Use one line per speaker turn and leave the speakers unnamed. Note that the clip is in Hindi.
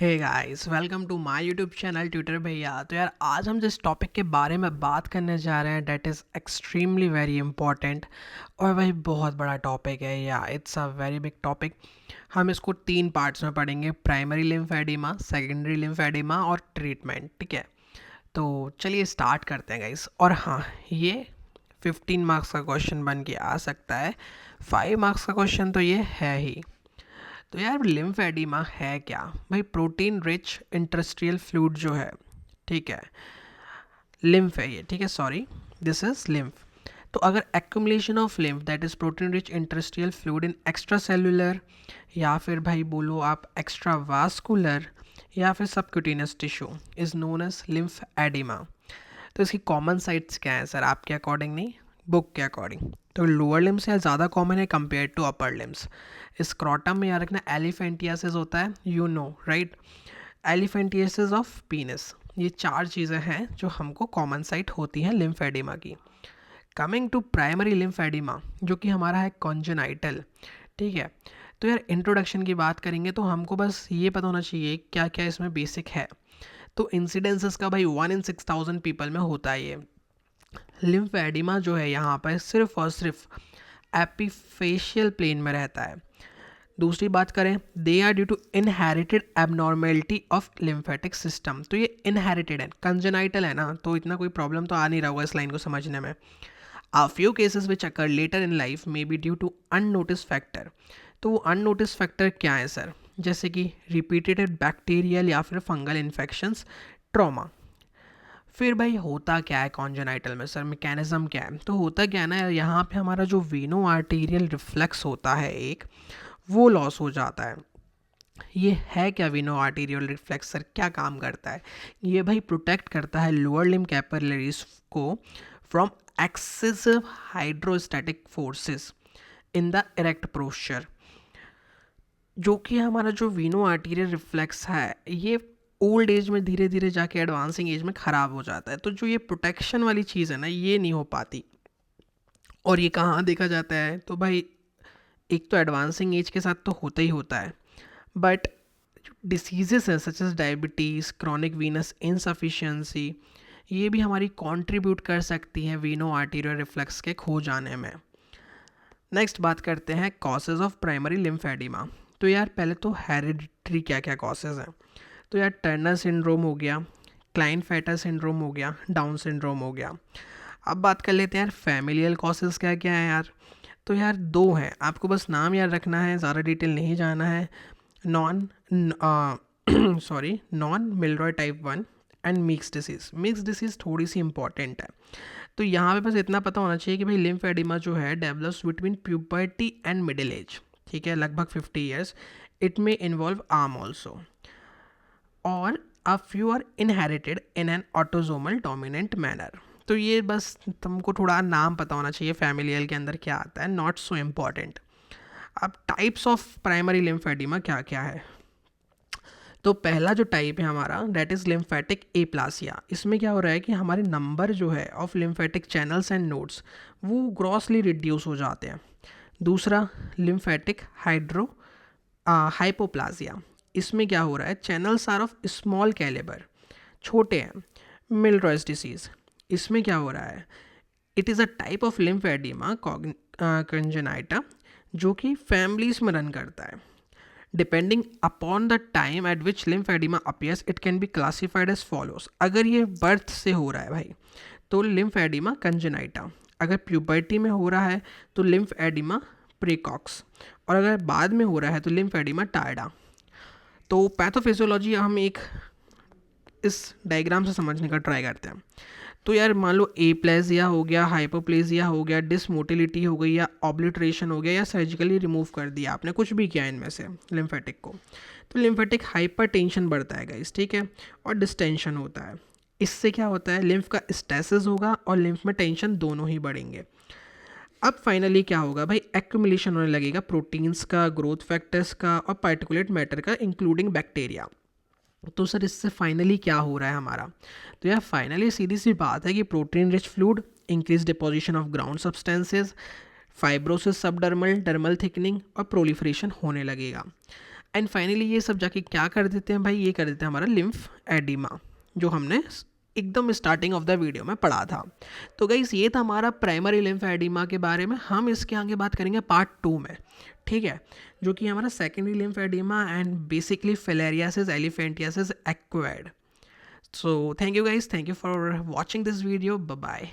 Hey guys, welcome to my YouTube channel tutor भैया। तो यार आज हम जिस टॉपिक के बारे में बात करने जा रहे हैं that is extremely very important और वही बहुत बड़ा टॉपिक है। या it's a very big topic. हम इसको 3 पार्ट्स में पढ़ेंगे, प्राइमरी लिम्फेडिमा, सेकेंडरी लिम्फेडिमा और ट्रीटमेंट। ठीक है, तो चलिए स्टार्ट करते हैं गाइस। और हाँ, ये 15 मार्क्स का क्वेश्चन बन के आ सकता है, 5 मार्क्स का क्वेश्चन तो ये है ही। तो यार लिम्फेडिमा है क्या भाई? प्रोटीन रिच इंटरस्ट्रियल फ्लूइड जो है, ठीक है, लिम्फ है ये, ठीक है, सॉरी, दिस इज लिम्फ। तो अगर accumulation of lymph that is protein rich interstitial fluid in extra cellular, या फिर भाई बोलो आप एक्स्ट्रा वास्कुलर या फिर subcutaneous tissue, is known as lymph oedema. तो इसकी कॉमन साइट्स क्या है सर आपके अकॉर्डिंग? नहीं, बुक के अकॉर्डिंग तो लोअर लिम्स या ज़्यादा कॉमन है compare to upper limbs. Scrotum में याद रखना एलिफेंटियासिस होता है, you know right, elephantiasis of penis. ये 4 चीज़ें हैं जो हमको कॉमन साइट होती हैं लिम्फेडिमा की। कमिंग टू प्राइमरी लिम्फेडिमा जो कि हमारा है कॉन्जेनाइटल, ठीक है। तो यार इंट्रोडक्शन की बात करेंगे तो हमको बस ये पता होना चाहिए क्या क्या इसमें बेसिक है। तो इंसिडेंसेस का भाई 1 in 6000 पीपल में होता है ये। लिम्फेडिमा जो है यहाँ पर सिर्फ और सिर्फ एपिफेशियल प्लेन में रहता है। दूसरी बात करें, they are due to inherited abnormality of lymphatic system. तो ये इनहेरिटेड है, कंजेनाइटल है ना, तो इतना कोई प्रॉब्लम तो आ नहीं रहा होगा इस लाइन को समझने में। A few cases which occur later in life may be due to unnoticed factor। तो वो अननोटिस फैक्टर क्या है सर? जैसे कि रिपीटेड बैक्टीरियल या फिर फंगल इन्फेक्शंस, ट्रॉमा। फिर भाई होता क्या है कॉन्जेनाइटल में सर, मैकेनिज्म क्या है? तो होता क्या है ना, यहाँ पे हमारा जो वेनो आर्टीरियल रिफ्लेक्स होता है एक, वो लॉस हो जाता है। ये है क्या वेनो आर्टीरियल रिफ्लेक्स सर, क्या काम करता है? ये भाई प्रोटेक्ट करता है लोअर लिम्ब कैपिलरीज को from excessive hydrostatic forces in the erect posture. जो कि हमारा जो वीनो आर्टीरियल रिफ्लेक्स है ये ओल्ड एज में धीरे धीरे जाके एडवांसिंग एज में ख़राब हो जाता है। तो जो ये प्रोटेक्शन वाली चीज़ है ना, ये नहीं हो पाती। और ये कहाँ देखा जाता है? तो भाई एक तो एडवांसिंग एज के साथ तो होता ही होता है, बट डिसीजेस हैं such as diabetes, chronic venous insufficiency, ये भी हमारी कंट्रीब्यूट कर सकती हैं वीनो आर्टीरियल रिफ्लेक्स के खो जाने में। नेक्स्ट बात करते हैं कॉजेज़ ऑफ प्राइमरी लिम्फेडिमा। तो यार पहले तो हेरिडिटरी क्या क्या कॉजेज़ हैं? तो यार टर्नर सिंड्रोम हो गया, क्लाइनफेटर सिंड्रोम हो गया, डाउन सिंड्रोम हो गया। अब बात कर लेते हैं यार फैमिलियल कॉजेज़ क्या क्या है यार। तो यार 2 हैं, आपको बस नाम याद रखना है, ज़्यादा डिटेल नहीं जाना है। Non sorry, non Milroy type 1 and mix disease. Mix disease थोड़ी सी इंपॉर्टेंट है। तो यहाँ पे बस इतना पता होना चाहिए कि भाई लिम्फेडिमा जो है develops between puberty and middle age, ठीक है, लगभग 50 years. It may involve arm also, और a few are inherited in an autosomal dominant manner. तो ये बस तुमको थोड़ा नाम पता होना चाहिए फैमिलियल के अंदर क्या आता है, नॉट सो इम्पॉर्टेंट। अब टाइप्स ऑफ प्राइमरी लिम्फेडिमा क्या क्या है? तो पहला जो टाइप है हमारा दैट इज़ लिम्फेटिक एप्लासिया। इसमें क्या हो रहा है कि हमारे नंबर जो है of lymphatic channels end nodes वो ग्रॉसली रिड्यूस हो जाते हैं। दूसरा लिम्फेटिक हाइपोप्लासिया। इसमें क्या हो रहा है, channels are of small calibre, छोटे हैं। मिलरॉयस डिसीज़, इसमें क्या हो रहा है, it is a type of lymphoedema congenita जो कि फैमिलीज में रन करता है। Depending upon the time at which lymphoedema appears it can be classified as follows. अगर ये बर्थ से हो रहा है भाई तो लिम्फेडिमा कंजेनाइटा, अगर प्यूबर्टी में हो रहा है तो लिम्फेडिमा प्रेकॉक्स, और अगर बाद में हो रहा है तो लिम्फेडिमा टार्डा। तो पैथोफिजियोलॉजी हम एक इस डायग्राम से समझने का ट्राई करते हैं। तो यार मान लो एप्लेजिया हो गया, हाइपोप्लेजिया हो गया, डिसमोटिलिटी हो गई, या ऑब्लिट्रेशन हो गया, या सर्जिकली रिमूव कर दिया आपने, कुछ भी किया इनमें से लिम्फेटिक को, तो लिम्फेटिक हाइपरटेंशन बढ़ता है गाइस, ठीक है, और डिस्टेंशन होता है। इससे क्या होता है, लिम्फ का स्टेसिस होगा और लिम्फ में टेंशन दोनों ही बढ़ेंगे। अब फाइनली क्या होगा भाई, एक्यूमुलेशन होने लगेगा प्रोटीन्स का, ग्रोथ फैक्टर्स का और पार्टिकुलेट मैटर का इंक्लूडिंग बैक्टीरिया। तो सर इससे फाइनली क्या हो रहा है हमारा? तो यार फाइनली सीधी सी बात है कि protein rich fluid, increase deposition of ground substances, fibrosis subdermal, dermal thickening और प्रोलिफरेशन होने लगेगा। एंड फाइनली ये सब जाके क्या कर देते हैं भाई, ये कर देते हैं हमारा लिम्फ एडिमा, जो हमने एकदम स्टार्टिंग ऑफ द वीडियो में पढ़ा था। तो गाइस ये था हमारा प्राइमरी लिम्फ एडिमा के बारे में। हम इसके आगे बात करेंगे पार्ट 2 में, ठीक है, जो कि हमारा secondary lymph oedema and basically filariasis elephantiasis acquired. So thank you guys, thank you for watching this video, bye bye.